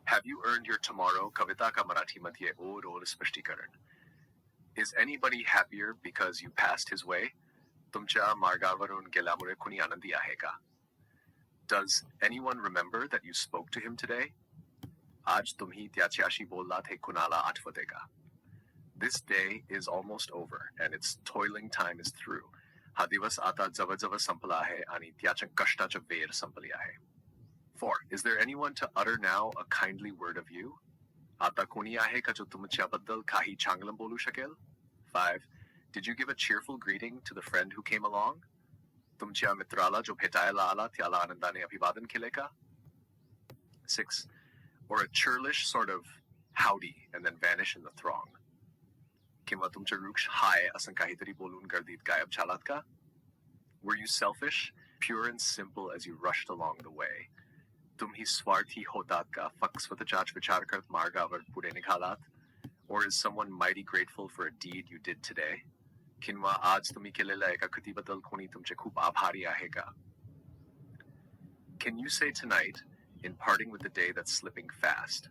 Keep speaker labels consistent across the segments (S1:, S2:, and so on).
S1: Have you earned your tomorrow कविता का मराठी मध्ये ओर स्पष्टीकरण. Is anybody happier because you passed his way? तुमच्या मार्गावरून गेल्यामुळे कुणी आनंदी आहे का? Does anyone remember that you spoke to him today? आज तुम्ही त्याच्याशी बोललात हे कुणाला आठवते का? This day is almost over and its toiling time is through. हा दिवस आता जवळजवळ संपला आहे आणि त्याच्या कष्टाची वेळ संपली आहे. 4. Is there anyone to utter now a kindly word of you? आता कोणी आहे का जो तुमच्याबद्दल काही चांगलं बोलू शकेल? 5. Did you give a cheerful greeting to the friend who came along? तुमच्या मित्राला जो भेटायला आला त्याला आनंदाने अभिवादन केले का? 6. Or a churlish sort of howdy and then vanish in the throng. किंवा तुमच्या वृक्ष हाय असं काहीतरी बोलून गर्दीत गायब झालात का? Were you selfish, pure and simple as you rushed along the way? तुम्ही स्वार्थी होतात का फक्त स्वतःचाच विचार करत मार्गावर पुढे निघालात? Or is someone mighty grateful for a deed you did today? किंवा आज तुम्ही केलेल्या एका कृतीबद्दल कोणी तुमचे खूप आभारी आहे का? Can you say tonight, in parting with the day that's slipping fast,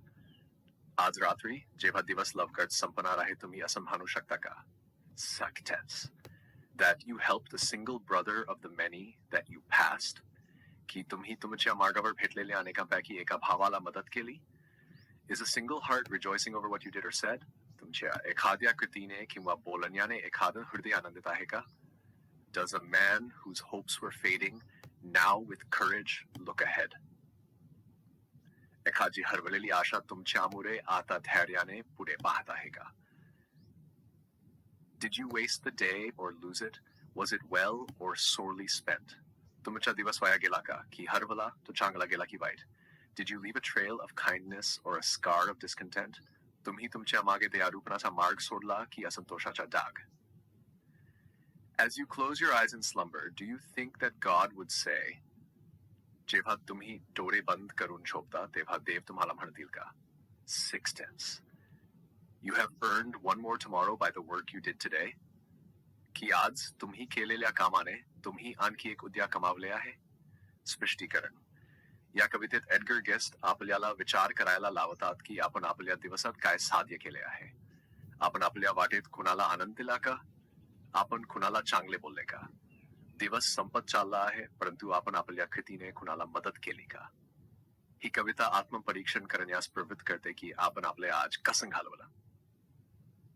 S1: आज रात्री जेव्हा दिवस लवकर संपणार आहे तुम्ही असं म्हणू शकता का? Success. That you helped the single brother of the many that you passed? की तुम्ही तुमच्या मार्गावर भेटलेल्या अनेकांपैकी एका भावाला मदत केली? Is a single heart rejoicing over what you did or said? तुमच्या एखाद्या कृतीने किंवा बोलण्याने एखादं हृदय आनंदित आहे का? Does a man whose hopes were fading now with courage look ahead? एखादी हरवलेली आशा तुमच्यामुळे आता धैर्याने पुढे पाहत आहे का? Did you waste the day or lose it? Was it well or sorely spent? तुमचा दिवस वाया गेला का की हरवला तो चांगला गेला की white? Did you leave a trail of kindness or a scar of discontent? तुम्ही तुमच्या मागे दयाळूपणाचा मार्ग सोडला की असंतोषाचा डाग? As you close your eyes in slumber, do you think that God would say, जेव्हा तुम्ही डोळे बंद करून झोपता तेव्हा देव तुम्हाला म्हणतील का? 6. You have earned one more tomorrow by the work you did today? की आज तुम्ही केलेल्या कामाने तुम्ही आणखी एक उद्या कमावले आहे? स्पष्टीकरण. या कवितेत एडगर गेस्ट आपल्याला विचार करायला लावतात की आपण आपल्या दिवसात काय साध्य केले आहे. आपण आपल्या वाटेत कुणाला आनंद दिला का? आपण कुणाला चांगले बोलले का? दिवस संपत चालला आहे परंतु आपण आपल्या कृतीने कुणाला मदत केली का? ही कविता आत्मपरीक्षण करण्यास प्रवृत्त करते की आपण आपले आज कसं घालवलं.